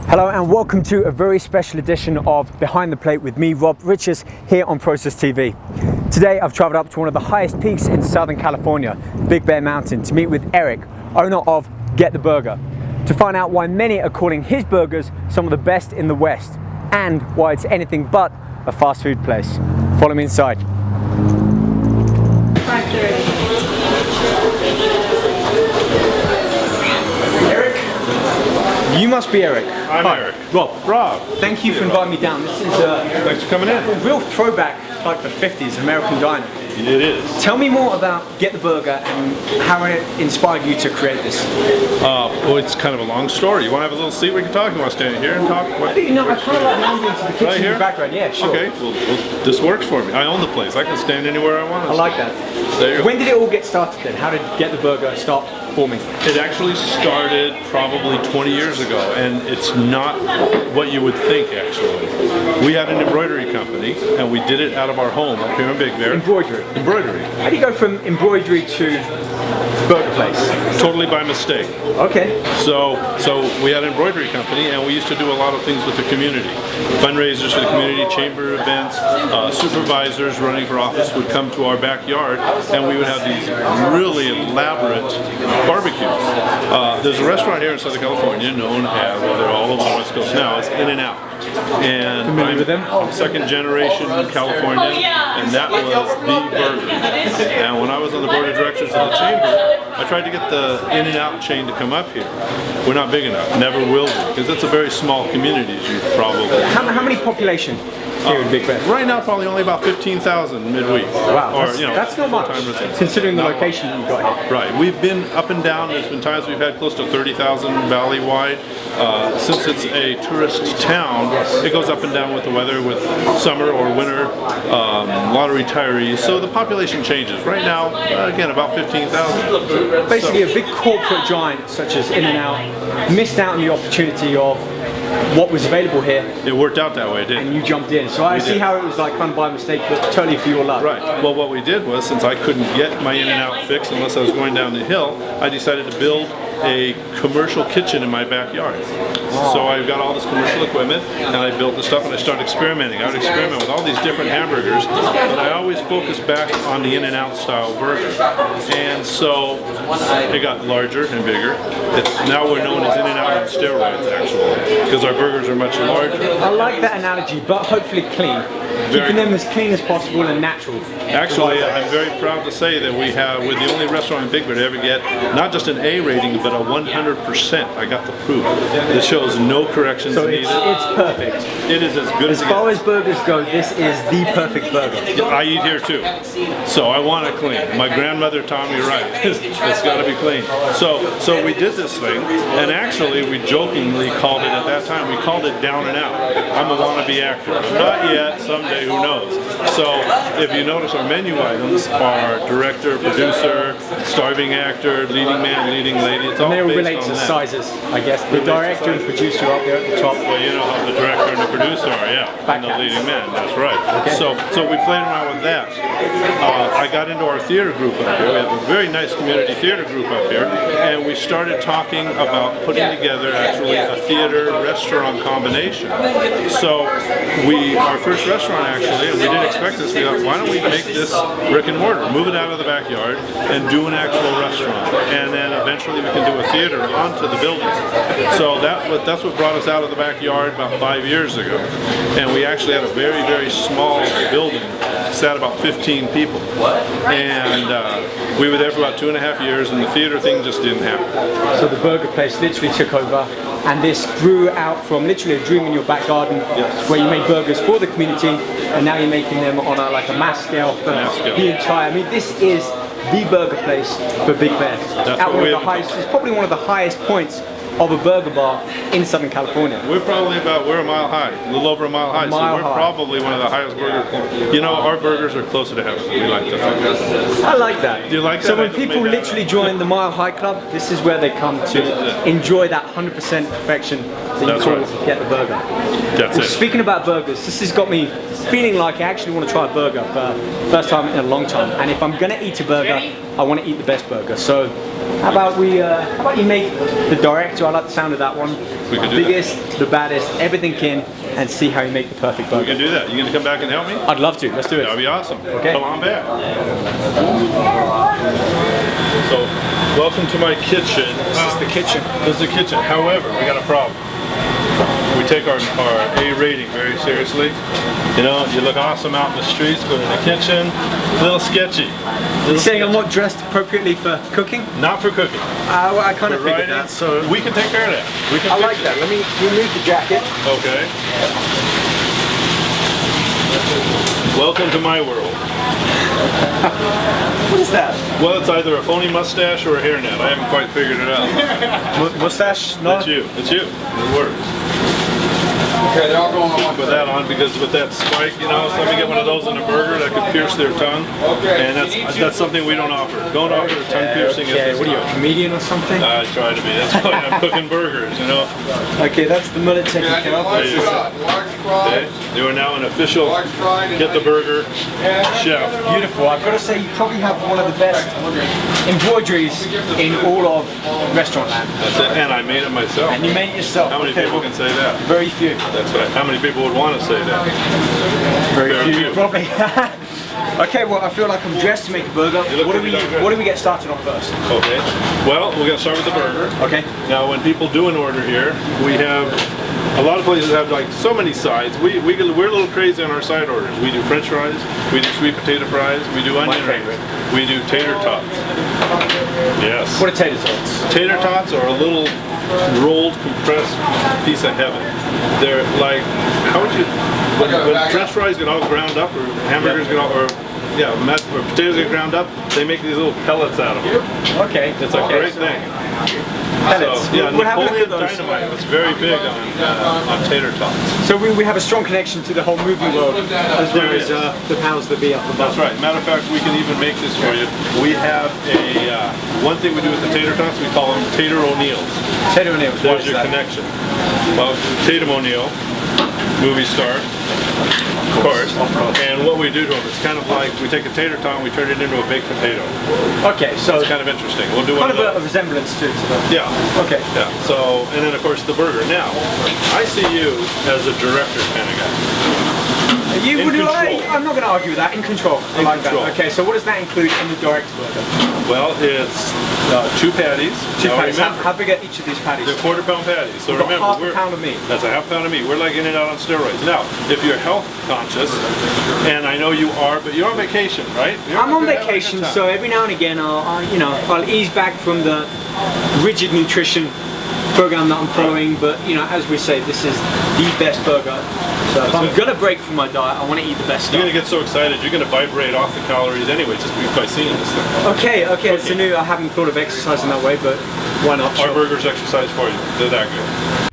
Hello and welcome to a very special edition of Behind the Plate with me, Rob Riches, here on Process TV. Today I've traveled up to one of the highest peaks in Southern California, Big Bear Mountain, to meet with Eric, owner of Get the Burger, to find out why many are calling his burgers some of the best in the West, and why it's anything but a fast food place. Follow me inside. You must be Eric. I'm Hi. Eric. Rob, thank you for inviting me down. This is Thanks for coming in. a real throwback, like the 50s, American Diner. It is. Tell me more about Get the Burger and how it inspired you to create this. Well, it's kind of a long story. You want to have a little seat we can talk? You want to stand here and talk? I think, I kind of like lounging to the kitchen Right in here? the background. Yeah, sure. Okay, well, this works for me. I own the place. I can stand anywhere I want to. I like that. There you go. When did it all get started then? How did Get the Burger start forming? It actually started probably 20 years ago, and it's not what you would think, actually. We had an embroidery company, and we did it out of our home up here in Big Bear. Embroidery. Embroidery. How do you go from embroidery to burger place? Totally by mistake. Okay. So we had an embroidery company, and we used to do a lot of things with the community. Fundraisers for the community, chamber events, supervisors running for office would come to our backyard, and we would have these really elaborate barbecues. There's a restaurant here in Southern California known as, well, they're all over the West Coast now, it's In-N-Out. And Familiar with them? I'm second generation Californian, and that was the burger. And when I was on the board of directors of the chamber, I tried to get the In-N-Out chain to come up here. We're not big enough, never will be, because it's a very small community, as you probably know. How many population here in Big Bear? Right now, probably only about 15,000 midweek. Wow, Or, that's not much, considering the location you've got here. Right, we've been up and down. There's been times we've had close to 30,000 valley-wide. Since it's a tourist town, it goes up and down with the weather, with summer or winter, a lot of retirees. So the population changes. Right now, again, about 15,000. Basically, a big corporate giant such as In-N-Out missed out on the opportunity of what was available here. It worked out that way, didn't it? And you jumped in. So I see how it was like kind of by mistake, but totally for your luck. Right. Well, what we did was, since I couldn't get my In-N-Out fix unless I was going down the hill, I decided to build a commercial kitchen in my backyard. So I got all this commercial equipment, and I built the stuff, and I started experimenting. I would experiment with all these different hamburgers, but I always focused back on the In-N-Out style burger. And so it got larger and bigger. Now we're known as In-N-Out on steroids, actually, because our burgers are much larger. I like that analogy, but hopefully clean. Keeping them as clean as possible and natural. Actually, I'm very proud to say that we're the only restaurant in Big Bear to ever get not just an A rating, but a 100%. I got the proof. This shows no corrections needed. It's perfect. It is as good as far as burgers go, this is the perfect burger. I eat here too, so I want it clean. My grandmother taught me right. It's got to be clean. So we did this thing, and actually we jokingly called it at that time. We called it Down and Out. I'm a wannabe actor. Not yet. Someday, who knows? So if you notice, our menu items are director, producer, starving actor, leading man, leading lady. It's all based on that. And they relate to that. Sizes, I guess. The director and producer are up there at the top. Well, you know how the director and the producer are, yeah. And the leading man, that's right. Okay. So we played around with that. I got into our theater group up here. We have a very nice community theater group up here, and we started talking about putting together actually a theater-restaurant combination. So our first restaurant actually, and we didn't expect this, we thought, why don't we make this brick and mortar, move it out of the backyard, and do an actual restaurant, and then eventually we can do a theater onto the building. So that's what brought us out of the backyard about 5 years ago, and we actually had a very, very small building, sat about 15 people, and we were there for about 2.5 years, and the theater thing just didn't happen. So the burger place literally took over, and this grew out from literally a dream in your back garden, where you made burgers for the community, and now you're making them on a mass scale for the entire. I mean, this is the burger place for Big Bear. At one of the highest, it's probably one of the highest points of a burger bar in Southern California. We're a mile high, a little over a mile high, so we're probably one of the highest burgers. You know, our burgers are closer to heaven, we like to think. I like that. Do you like that? So when people literally join the Mile High Club, this is where they come to enjoy that 100% perfection that That's you call right. Get the Burger. That's it. Speaking about burgers, this has got me feeling like I actually want to try a burger for the first time in a long time. And if I'm gonna eat a burger, I want to eat the best burger. So how about you make the director? I like the sound of that one. We can The do biggest, the baddest, everything in, and see how you make the perfect burger. We can do that. You gonna come back and help me? I'd love to. Let's do it. That'd be awesome. Okay. Come on back. So, welcome to my kitchen. This is the kitchen. This is the kitchen. However, we got a problem. We take our A rating very seriously. You know, you look awesome out in the streets, but in the kitchen, a little sketchy. You're saying I'm not dressed appropriately for cooking? Not for cooking. I kind of For figured writing, that. So we can take care of that. We can I fix like it. that. Let me remove the jacket. Okay. Welcome to my world. What is that? Well, it's either a phony mustache or a hairnet. I haven't quite figured it out. Mustache? No. It's you. It's you. It works. Okay, they're all going on. Put that on because with that spike, you know, let me get one of those in a burger that could pierce their tongue. And that's something we don't offer. Don't offer tongue piercing. Okay, what are you, a comedian or something? I try to be. That's why I'm cooking burgers, you know. Okay, that's the mullet taken care of. Large fry. Okay. You are now an official Get the Burger chef. Beautiful. I've got to say, you probably have one of the best embroideries in all of restaurant land. That's it. And I made it myself. And you made it yourself. How many Okay, people well, can say that? Very few. That's right. How many people would want to say that? Very Very few, few. probably. Okay, well, I feel like I'm dressed to make a burger. You look What do pretty darn good. we get started on first? Okay. Well, we're going to start with the burger. Okay. Now, when people do an order here, we have a lot of places have like so many sides. We're a little crazy on our side orders. We do French fries, we do sweet potato fries, we do onion rings, favorite. we do tater tots. Yes. What are tater tots? Tater tots are a little rolled, compressed piece of heaven. They're like, how would you? When French fries get all ground up, or hamburgers get all, or potatoes get ground up, they make these little pellets out of them. Okay. It's a great thing. Pellets. So, yeah, We'll have a look Napoleon at those. Dynamite was very big on tater tots. So we have a strong connection to the whole movie world as well There as is. the powers that be up above. That's right. Matter of fact, we can even make this for you. We have one thing we do with the tater tots, we call them Tater O'Neills. Tater O'Neills. There's your connection. Well, Tatum O'Neil, movie star, of course. And what we do to them, it's kind of like we take a tater tot and we turn it into a baked potato. Okay, so It's kind of interesting. We'll do one kind of of a those. resemblance to it. Yeah. Okay. Yeah. So, and then of course the burger. Now, I see you as a director kind of guy. You In would control. I'm not going to argue with that. In control. I In like control. that. Okay, so what does that include in the direct burger? Well, it's 2 patties. Two Now, patties. remember, How big are each of these patties? they're quarter-pound patties. So We've got remember, half a pound of meat. That's a half pound of meat. We're like in and out on steroids. Now, if you're health conscious, and I know you are, but you're on vacation, right? I'm on vacation, so every now and again I'll ease back from the rigid nutrition program that I'm following. But as we say, this is the best burger. So if I'm gonna break from my diet, I want to eat the best You're stuff. gonna get so excited, you're gonna vibrate off the calories anyway, just by seeing this thing. Okay, it's a new. I haven't thought of exercising that way, but why not? Our Sure. burgers exercise for you. They're that good.